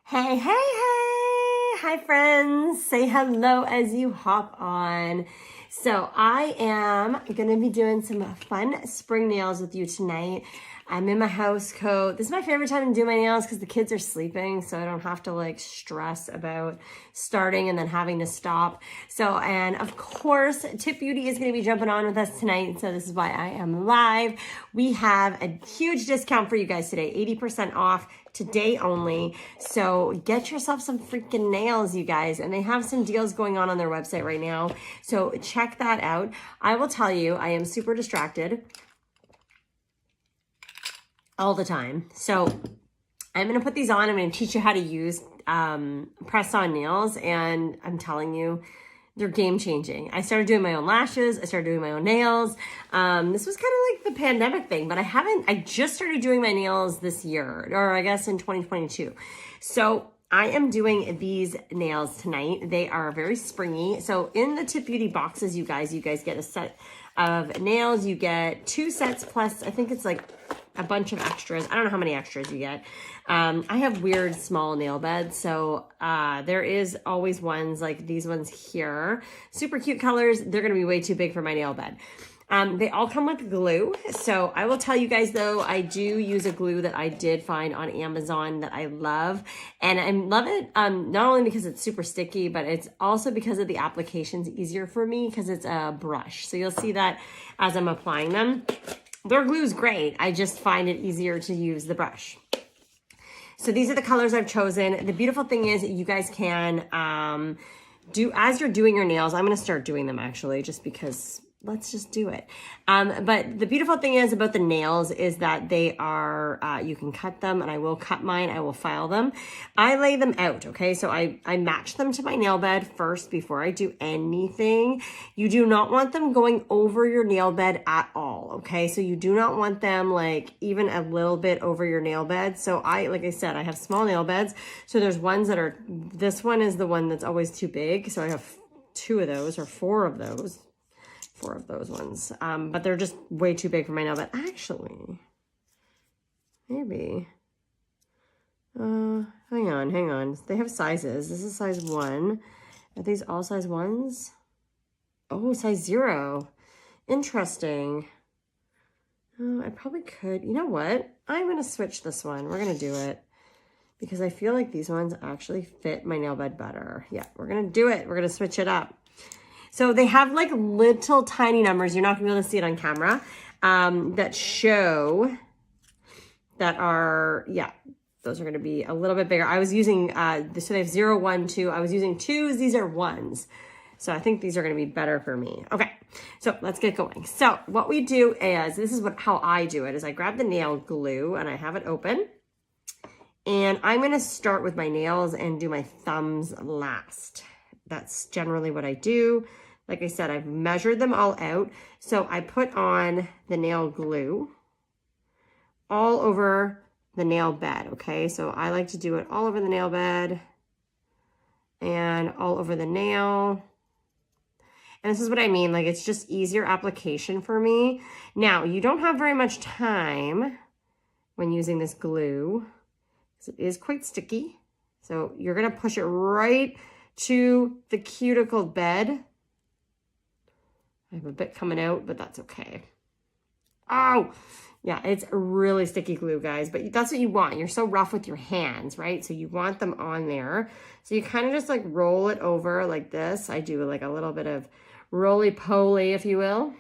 Hey, hey, hey! Hi, friends! Say hello as you hop on. So, I am going to be doing some fun spring nails with you tonight. I'm in my house coat. This is my favorite time to do my nails because the kids are sleeping, so I don't have to like stress about starting and then having to stop. So, and of course, Tip Beauty is going to be jumping on with us tonight, so this is why I am live. We have a huge discount for you guys today, 80% off. Today only. So get yourself some freaking nails, you guys. And they have some deals going on their website right now. So check that out. I will tell you, I am super distracted all the time. So I'm going to put these on. I'm going to teach you how to use press-on nails. And I'm telling you, they're game changing. I started doing my own lashes. I started doing my own nails. This was kind of like the pandemic thing, but I just started doing my nails this year, or I guess in 2022. So I am doing these nails tonight. They are very springy. So in the Tip Beauty boxes, you guys get a set of nails. You get 2 sets plus, I think it's like a bunch of extras. I don't know how many extras you get. I have weird small nail beds, so there is always ones like these ones here. Super cute colors. They're going to be way too big for my nail bed. They all come with glue. So I will tell you guys though, I do use a glue that I did find on Amazon that I love. And I love it not only because it's super sticky, but it's also because of the application's easier for me because it's a brush. So you'll see that as I'm applying them. Their glue is great. I just find it easier to use the brush. So these are the colors I've chosen. The beautiful thing is you guys can do, as you're doing your nails, I'm going to start doing them actually just because let's just do it. But the beautiful thing is about the nails is that they are, you can cut them, and I will cut mine. I will file them. I lay them out, okay? So I match them to my nail bed first before I do anything. You do not want them going over your nail bed at all, okay? So you do not want them like even a little bit over your nail bed. So like I said, I have small nail beds. So there's ones that are, this one is the one that's always too big. So I have 2 of those or 4 of those. 4 of those ones, but they're just way too big for my nail bed. Actually, maybe, hang on. They have sizes. This is size 1. Are these all size 1s? Oh, size 0. Interesting. Oh, I probably could. You know what? I'm going to switch this one. We're going to do it because I feel like these ones actually fit my nail bed better. Yeah, we're going to do it. We're going to switch it up. So they have like little tiny numbers. You're not gonna be able to see it on camera that show that are, yeah, those are gonna be a little bit bigger. I was using, so they have 0, 1, 2. I was using 2s. These are 1s. So I think these are gonna be better for me. Okay, so let's get going. So what we do is, this is how I do it, is I grab the nail glue and I have it open. And I'm gonna start with my nails and do my thumbs last. That's generally what I do. Like I said, I've measured them all out. So I put on the nail glue all over the nail bed, okay? So I like to do it all over the nail bed and all over the nail. And this is what I mean, like it's just easier application for me. Now, you don't have very much time when using this glue because it is quite sticky. So you're gonna push it right to the cuticle bed. I have a bit coming out, but that's okay. Oh, yeah, it's really sticky glue, guys, but that's what you want. You're so rough with your hands, right? So you want them on there. So you kind of just like roll it over like this. I do like a little bit of roly-poly, if you will.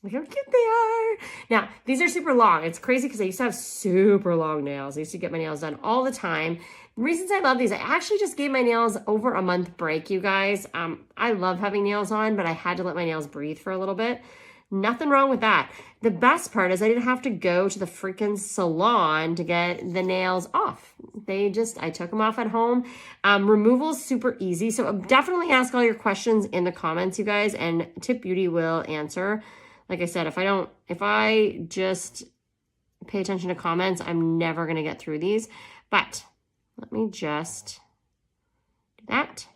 Look how cute they are. Now, these are super long. It's crazy because I used to have super long nails. I used to get my nails done all the time. The reasons I love these, I actually just gave my nails over a month break, you guys. I love having nails on, but I had to let my nails breathe for a little bit. Nothing wrong with that. The best part is I didn't have to go to the freaking salon to get the nails off. I took them off at home. Removal is super easy. So definitely ask all your questions in the comments, you guys, and Tip Beauty will answer. Like I said, if I just pay attention to comments, I'm never going to get through these. But let me just do that.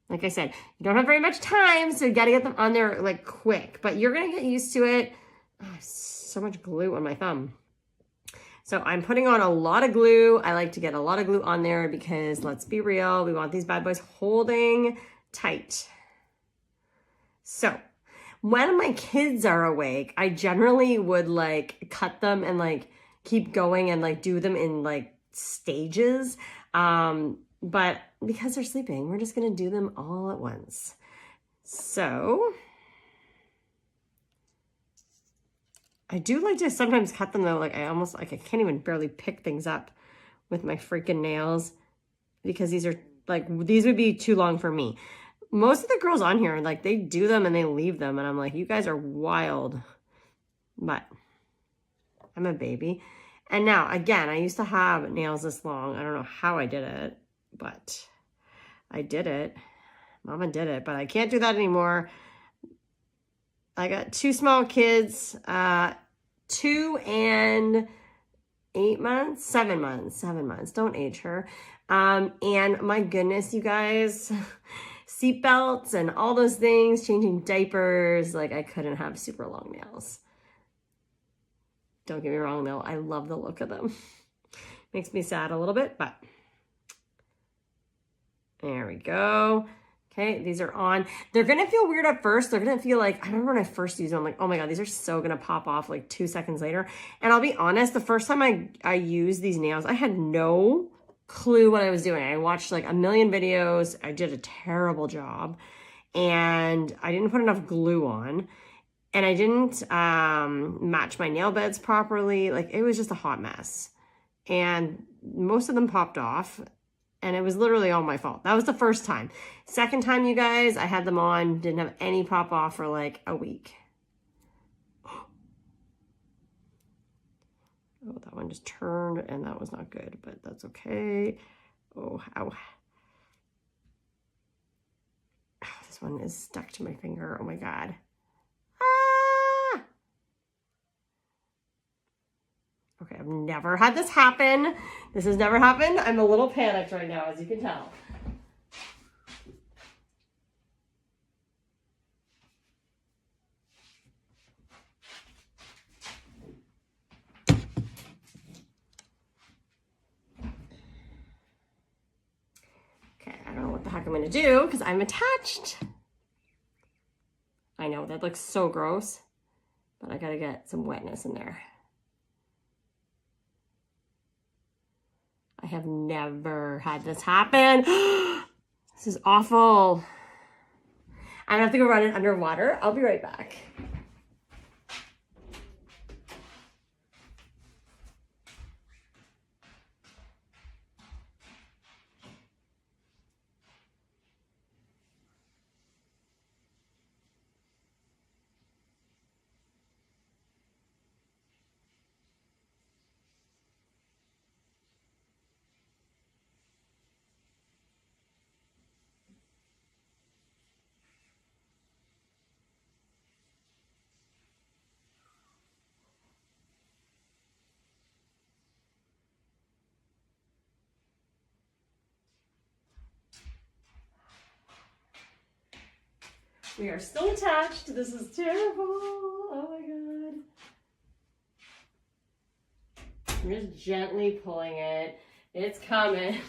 Like I said, you don't have very much time, so you got to get them on there like quick. But you're going to get used to it Oh, so much glue on my thumb. So I'm putting on a lot of glue. I like to get a lot of glue on there because let's be real, we want these bad boys holding tight. So when my kids are awake, I generally would like cut them and like keep going and like do them in like stages. But because they're sleeping, we're just gonna do them all at once. So I do like to sometimes cut them though, like I can't even barely pick things up with my freaking nails because these would be too long for me. Most of the girls on here, like they do them and they leave them and I'm like, you guys are wild. But I'm a baby. And now again, I used to have nails this long. I don't know how I did it, but I did it. Mama did it, but I can't do that anymore. I got 2 small kids, 2 and 8 months, 7 months. Don't age her. And my goodness, you guys, seatbelts and all those things, changing diapers. Like I couldn't have super long nails. Don't get me wrong though. I love the look of them. Makes me sad a little bit, but there we go. Okay, these are on. They're gonna feel weird at first. They're gonna feel like, I remember when I first used them, I'm like, oh my God, these are so gonna pop off like 2 seconds later. And I'll be honest, the first time I used these nails, I had no clue what I was doing. I watched like a million videos. I did a terrible job and I didn't put enough glue on and I didn't match my nail beds properly. Like it was just a hot mess. And most of them popped off. And it was literally all my fault. That was the first time. Second time, you guys, I had them on, didn't have any pop off for like a week. Oh, that one just turned and that was not good, but that's okay. Oh, ow. Oh, this one is stuck to my finger. Oh my God. Ah! Okay, I've never had this happen. This has never happened. I'm a little panicked right now, as you can tell. Okay, I don't know what the heck I'm gonna do because I'm attached. I know, that looks so gross, but I gotta get some wetness in there. I have never had this happen. This is awful. I'm gonna have to go run it underwater. I'll be right back. We are still attached. This is terrible. Oh my God. I'm just gently pulling it. It's coming.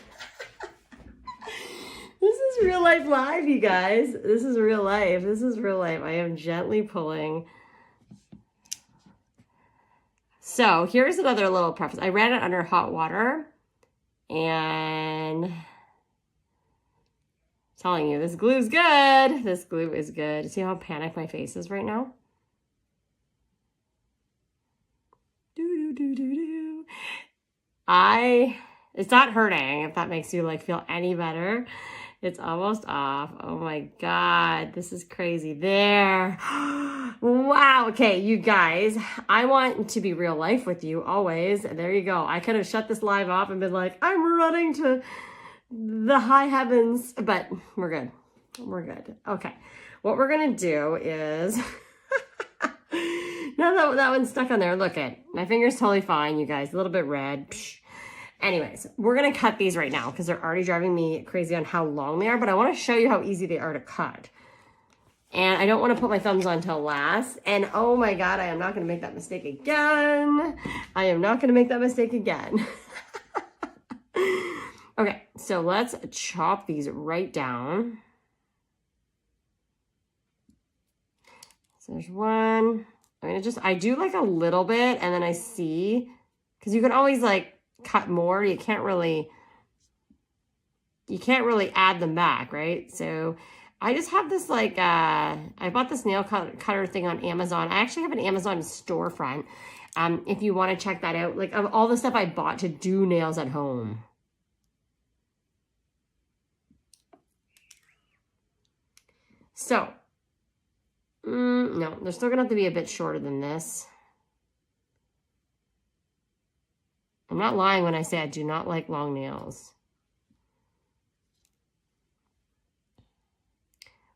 This is real life live, you guys. This is real life. This is real life. I am gently pulling. So here's another little preface. I ran it under hot water and telling you, this glue's good. This glue is good. See how panicked my face is right now? It's not hurting, if that makes you like feel any better. It's almost off. Oh my God, this is crazy. There. Wow. Okay, you guys, I want to be real life with you always. There you go. I could have shut this live off and been like, I'm running to the high heavens, but we're good. We're good. Okay. What we're going to do is, now that one's stuck on there, look at, my finger's totally fine, you guys, a little bit red. Psh. Anyways, we're going to cut these right now because they're already driving me crazy on how long they are, but I want to show you how easy they are to cut. And I don't want to put my thumbs on till last. And oh my God, I am not going to make that mistake again. I am not going to make that mistake again. Okay, so let's chop these right down. So there's one. I mean, I do like a little bit, and then I see, because you can always like cut more. You can't really add them back, right? So I just have this like, I bought this nail cutter thing on Amazon. I actually have an Amazon storefront. If you want to check that out, like of all the stuff I bought to do nails at home. So, no, they're still going to have to be a bit shorter than this. I'm not lying when I say I do not like long nails.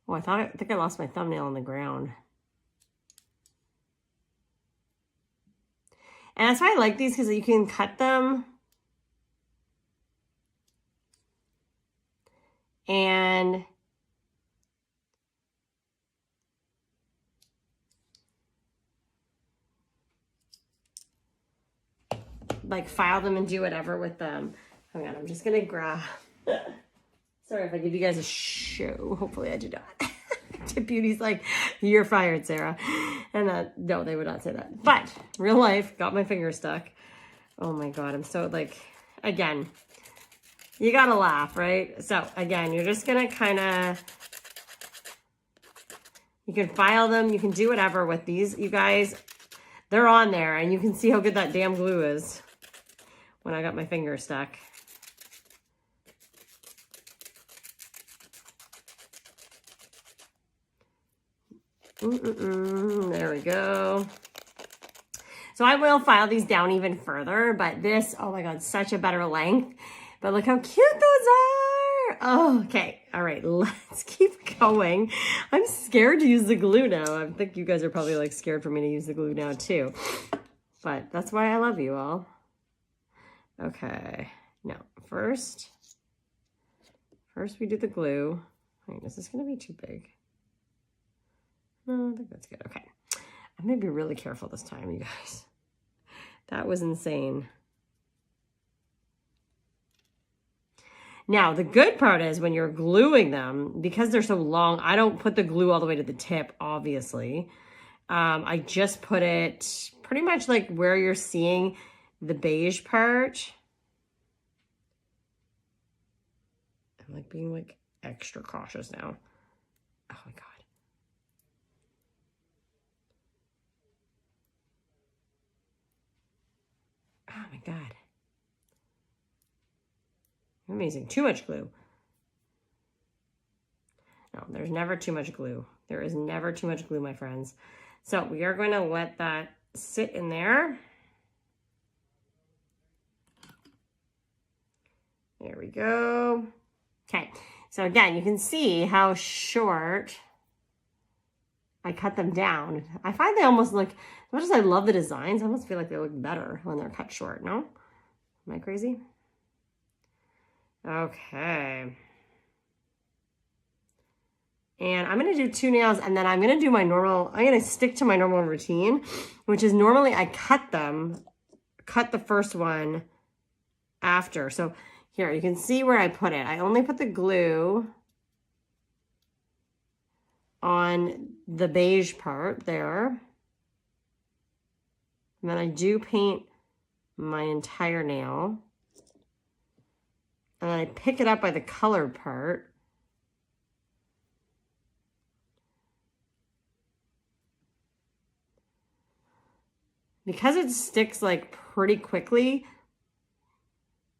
Oh, I think I lost my thumbnail on the ground. And that's why I like these, because you can cut them. And like file them and do whatever with them. Hang on, I'm just gonna grab. Sorry if I give you guys a show. Hopefully I do not. Tip Beauty's like, you're fired, Sarah. And no, they would not say that. But real life, got my finger stuck. Oh my God, I'm so like, again, you gotta laugh, right? So again, you're just gonna kind of, you can file them, you can do whatever with these. You guys, they're on there, and you can see how good that damn glue is when I got my finger stuck. There we go. So I will file these down even further, but this, oh my God, such a better length. But look how cute those are. Oh, okay. All right, let's keep going. I'm scared to use the glue now. I think you guys are probably like scared for me to use the glue now too. But that's why I love you all. Okay, now first we do the glue. Wait, is this gonna be too big? No, I think that's good. Okay, I'm gonna be really careful this time, you guys. That was insane. Now, the good part is when you're gluing them, because they're so long, I don't put the glue all the way to the tip, obviously. I just put it pretty much like where you're seeing the beige part. I'm like being like extra cautious now. Oh my God. Oh my God. Amazing. Too much glue. No, there's never too much glue. There is never too much glue, my friends. So we are going to let that sit in there. There we go. Okay, so again, you can see how short I cut them down. I find they almost look, as much as I love the designs, I almost feel like they look better when they're cut short, no? Am I crazy? Okay. And I'm going to do 2 nails, and then I'm going to do my normal, I'm going to stick to my normal routine, which is normally I cut the first one after. So here, you can see where I put it. I only put the glue on the beige part there. And then I do paint my entire nail. And then I pick it up by the colored part. Because it sticks like pretty quickly,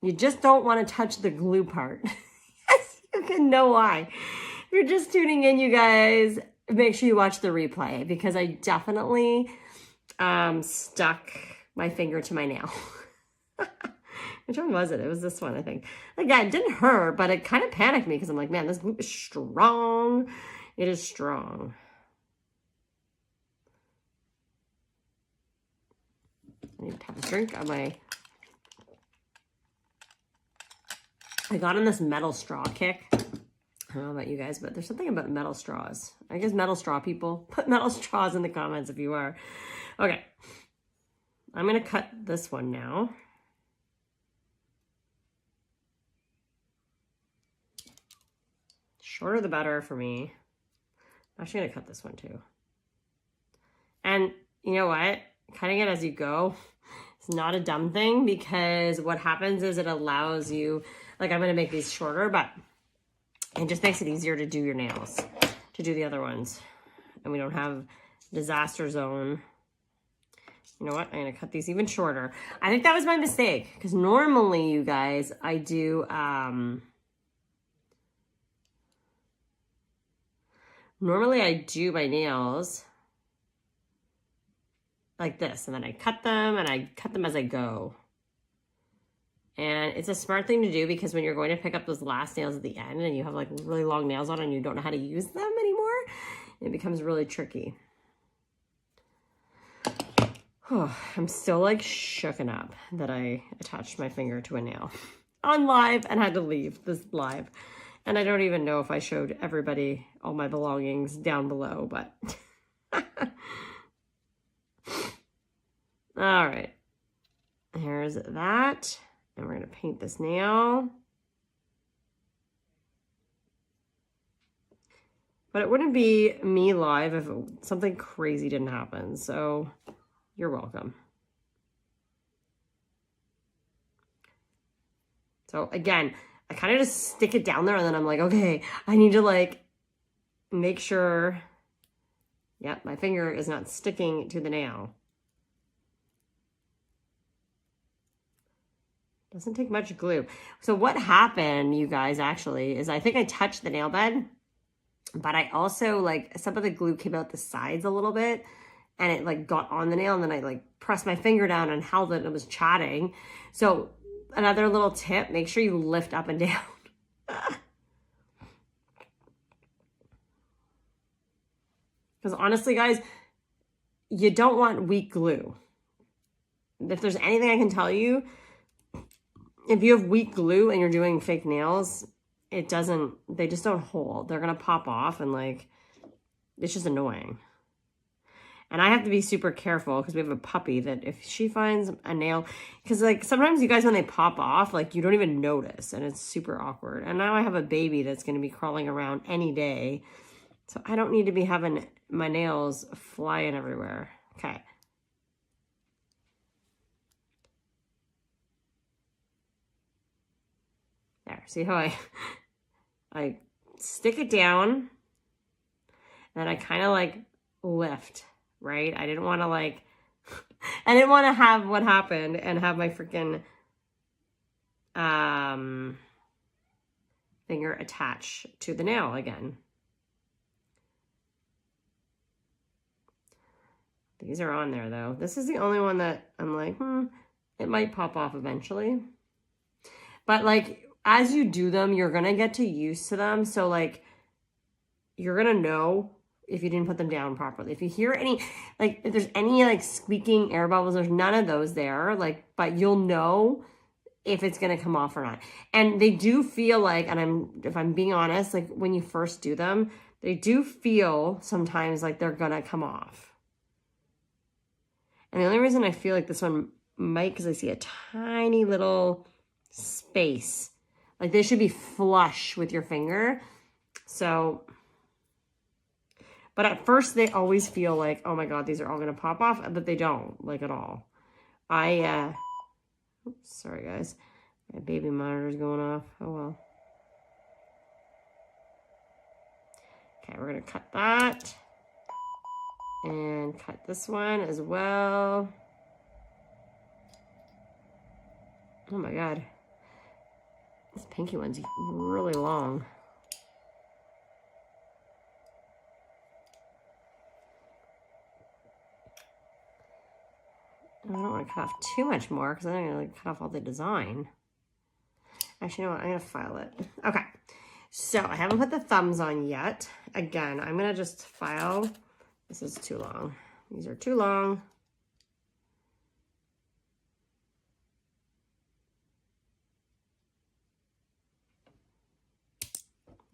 you just don't want to touch the glue part. Yes, you can know why. If you're just tuning in, you guys, make sure you watch the replay, because I definitely stuck my finger to my nail. Which one was it? It was this one, I think. Like, yeah, it didn't hurt, but it kind of panicked me because I'm like, man, this glue is strong. It is strong. I need to have a drink on my... I got on this metal straw kick. I don't know about you guys, but there's something about metal straws. I guess metal straw people, put metal straws in the comments if you are. Okay. I'm going to cut this one now. Shorter the better for me. I'm actually going to cut this one too. And you know what? Cutting it as you go, it's not a dumb thing, because what happens is it allows you, like I'm going to make these shorter, but it just makes it easier to do your nails, to do the other ones. And we don't have disaster zone. You know what? I'm going to cut these even shorter. I think that was my mistake, because normally, you guys, I do, normally I do my nails like this, and then I cut them, and I cut them as I go. And it's a smart thing to do, because when you're going to pick up those last nails at the end and you have like really long nails on and you don't know how to use them anymore, it becomes really tricky. Oh, I'm still like shooken up that I attached my finger to a nail on live and had to leave this live. And I don't even know if I showed everybody all my belongings down below, but all right. Here's that. And we're going to paint this nail. But it wouldn't be me live if something crazy didn't happen. So you're welcome. So again, I kind of just stick it down there, and then I'm like, okay, I need to like make sure, yep, my finger is not sticking to the nail. Doesn't take much glue. So what happened, you guys, actually, is I think I touched the nail bed, but I also, like, some of the glue came out the sides a little bit, and it, like, got on the nail, and then I, like, pressed my finger down and held it, and it was chatting. So another little tip, make sure you lift up and down. Because honestly, guys, you don't want weak glue. If there's anything I can tell you, if you have weak glue and you're doing fake nails, they just don't hold. They're going to pop off, and like, it's just annoying. And I have to be super careful, because we have a puppy that if she finds a nail, because like sometimes you guys, when they pop off, like you don't even notice, and it's super awkward. And now I have a baby that's going to be crawling around any day. So I don't need to be having my nails flying everywhere. Okay. There, see how I stick it down, and then I kind of like lift, right? I didn't want to like, I didn't want to have what happened and have my freaking finger attach to the nail again. These are on there though. This is the only one that I'm like, it might pop off eventually. But like, as you do them, you're going to get to used to them. So like, you're going to know if you didn't put them down properly. If you hear any, like, if there's any like squeaking air bubbles, there's none of those there. Like, but you'll know if it's going to come off or not. And they do feel like, and if I'm being honest, like when you first do them, they do feel sometimes like they're going to come off. And the only reason I feel like this one might, because I see a tiny little space. Like they should be flush with your finger. So, but at first they always feel like, oh my God, these are all going to pop off, but they don't, like, at all. Oops, sorry guys. My baby monitor's going off. Oh well. Okay, we're going to cut that. And cut this one as well. Oh my God. This pinky one's really long. I don't want to cut off too much more, because I'm going to like cut off all the design. Actually, you know what? I'm going to file it. Okay. So I haven't put the thumbs on yet. Again, I'm going to just file. This is too long. These are too long.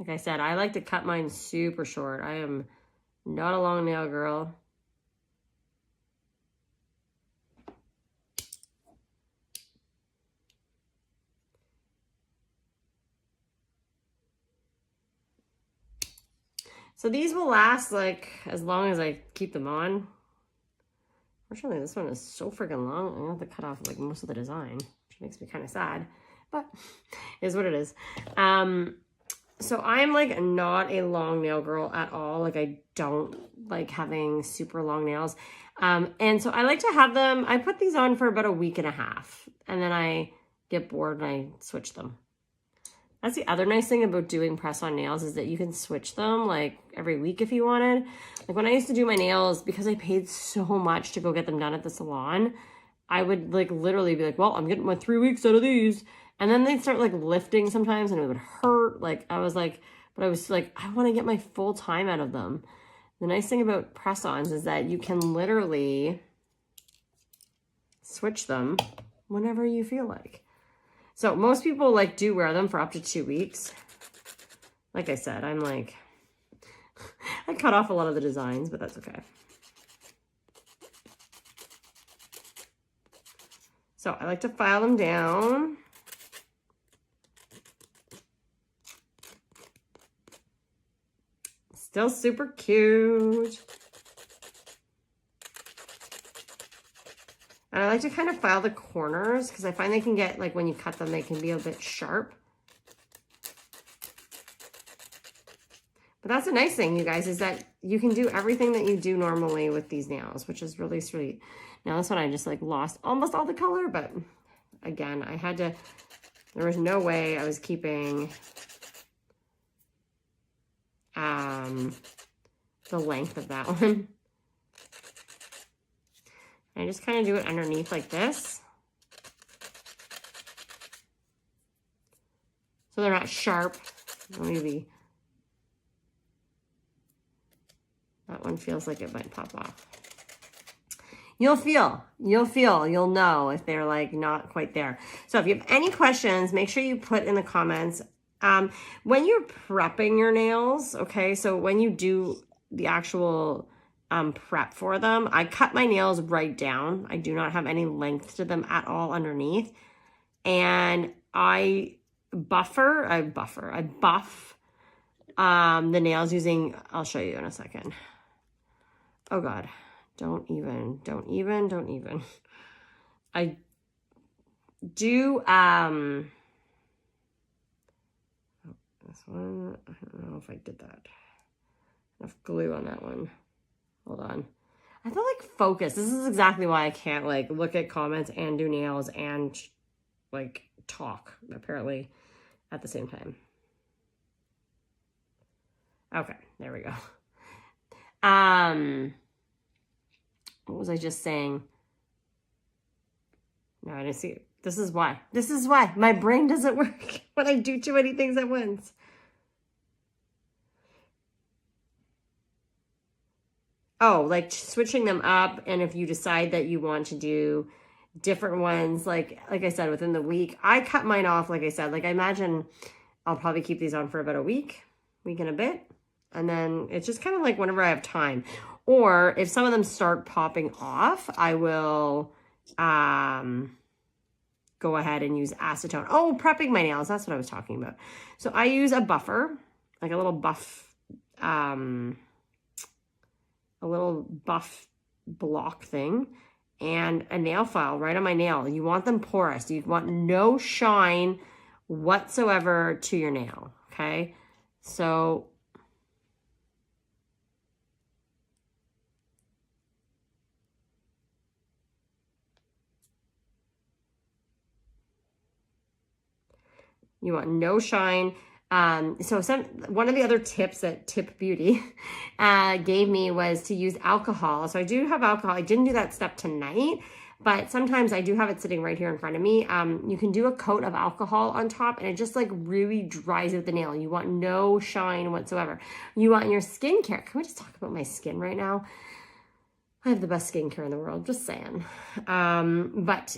Like I said, I like to cut mine super short. I am not a long nail girl. So these will last like as long as I keep them on. Unfortunately, this one is so freaking long. I'm gonna have to cut off like most of the design, which makes me kind of sad, but it is what it is. So I'm like not a long nail girl at all. Like I don't like having super long nails. And so I like to have them, I put these on for about a week and a half and then I get bored and I switch them. That's the other nice thing about doing press-on nails is that you can switch them like every week if you wanted. Like when I used to do my nails, because I paid so much to go get them done at the salon, I would like literally be like, well, I'm getting my 3 weeks out of these. And then they'd start like lifting sometimes and it would hurt. Like I was like, but I was like, I want to get my full time out of them. The nice thing about press-ons is that you can literally switch them whenever you feel like. So most people like do wear them for up to 2 weeks. Like I said, I'm like, I cut off a lot of the designs, but that's okay. So I like to file them down. Still super cute. And I like to kind of file the corners because I find they can get, like when you cut them, they can be a bit sharp. But that's a nice thing, you guys, is that you can do everything that you do normally with these nails, which is really sweet. Now this one I just like lost almost all the color, but again, I had to, there was no way I was keeping the length of that one. I just kind of do it underneath like this. So they're not sharp. Maybe that one feels like it might pop off. You'll know if they're like not quite there. So if you have any questions, make sure you put in the comments. When you're prepping your nails, okay, so when you do the actual prep for them, I cut my nails right down. I do not have any length to them at all underneath. And I buff the nails using, I'll show you in a second. Oh God, don't even. I do, this one, I don't know if I did that. Enough glue on that one. Hold on. I feel like focus. This is exactly why I can't like look at comments and do nails and like talk apparently at the same time. Okay, there we go. What was I just saying? No, I didn't see it. This is why. My brain doesn't work when I do too many things at once. Oh, like switching them up, and if you decide that you want to do different ones, like I said, within the week, I cut mine off, like I said, like I imagine I'll probably keep these on for about a week and a bit, and then it's just kind of like whenever I have time. Or if some of them start popping off, I will go ahead and use acetone. Oh, prepping my nails, that's what I was talking about. So I use a buffer, like a little buff block thing and a nail file right on my nail. You want them porous. You want no shine whatsoever to your nail, okay? So you want no shine. So one of the other tips that Tip Beauty gave me was to use alcohol. So I do have alcohol. I didn't do that step tonight, but sometimes I do have it sitting right here in front of me. You can do a coat of alcohol on top and it just like really dries out the nail. You want no shine whatsoever. You want your skincare. Can we just talk about my skin right now? I have the best skincare in the world, just saying. But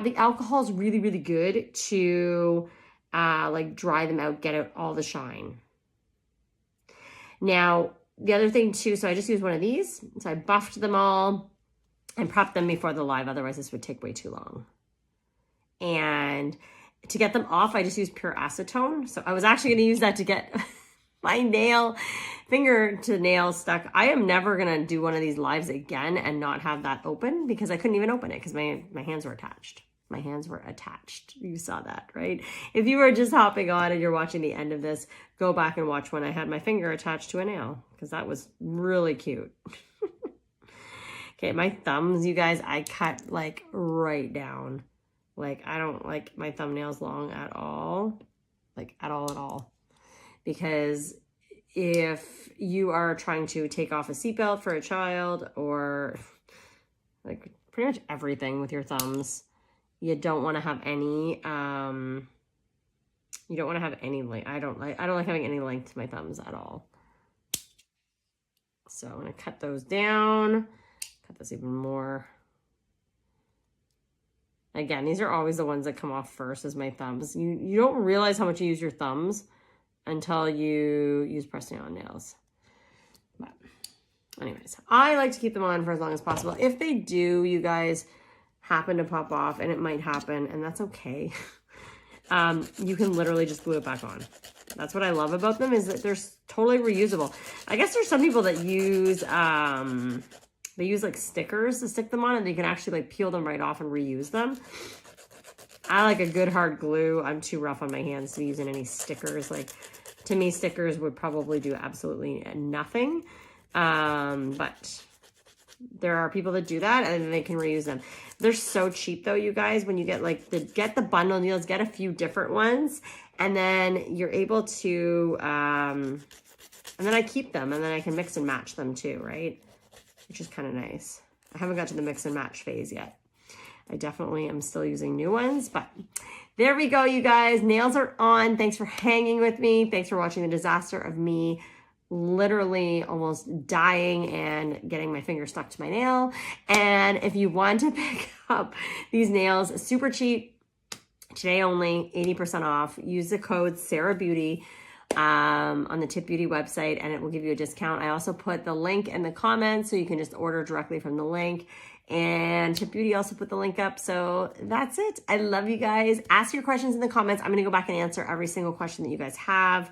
the alcohol is really, really good to like dry them out, get out all the shine. Now, the other thing too, so I just used one of these. So I buffed them all and prepped them before the live. Otherwise, this would take way too long. And to get them off, I just used pure acetone. So I was actually going to use that to get my finger to nail stuck. I am never going to do one of these lives again and not have that open, because I couldn't even open it because my hands were attached. My hands were attached. You saw that, right? If you were just hopping on and you're watching the end of this, go back and watch when I had my finger attached to a nail, because that was really cute. Okay, my thumbs, you guys, I cut like right down. Like, I don't like my thumbnails long at all. Like, at all. Because if you are trying to take off a seatbelt for a child, or like pretty much everything with your thumbs, you don't want to have any, length. I don't like having any length to my thumbs at all. So I'm going to cut those down, cut this even more. Again, these are always the ones that come off first, as my thumbs. You don't realize how much you use your thumbs until you use pressing on nails. But anyways, I like to keep them on for as long as possible. If they do, you guys, happen to pop off, and it might happen, and that's okay. You can literally just glue it back on. That's what I love about them, is that they're totally reusable. I guess there's some people that use they use like stickers to stick them on, and they can actually like peel them right off and reuse them. I like a good hard glue. I'm too rough on my hands to be using any stickers. Like, to me, stickers would probably do absolutely nothing. But there are people that do that, and they can reuse them. They're so cheap though, you guys. When you get like get the bundle deals, get a few different ones, and then you're able to and then I keep them, and then I can mix and match them too, right? Which is kind of nice. I haven't got to the mix and match phase yet. I definitely am still using new ones, but there we go, you guys. Nails are on. Thanks for hanging with me. Thanks for watching the disaster of me literally almost dying and getting my finger stuck to my nail. And if you want to pick up these nails, super cheap, today only, 80% off. Use the code Sarah Beauty on the Tip Beauty website, and it will give you a discount. I also put the link in the comments, so you can just order directly from the link. And Tip Beauty also put the link up. So that's it. I love you guys. Ask your questions in the comments. I'm going to go back and answer every single question that you guys have.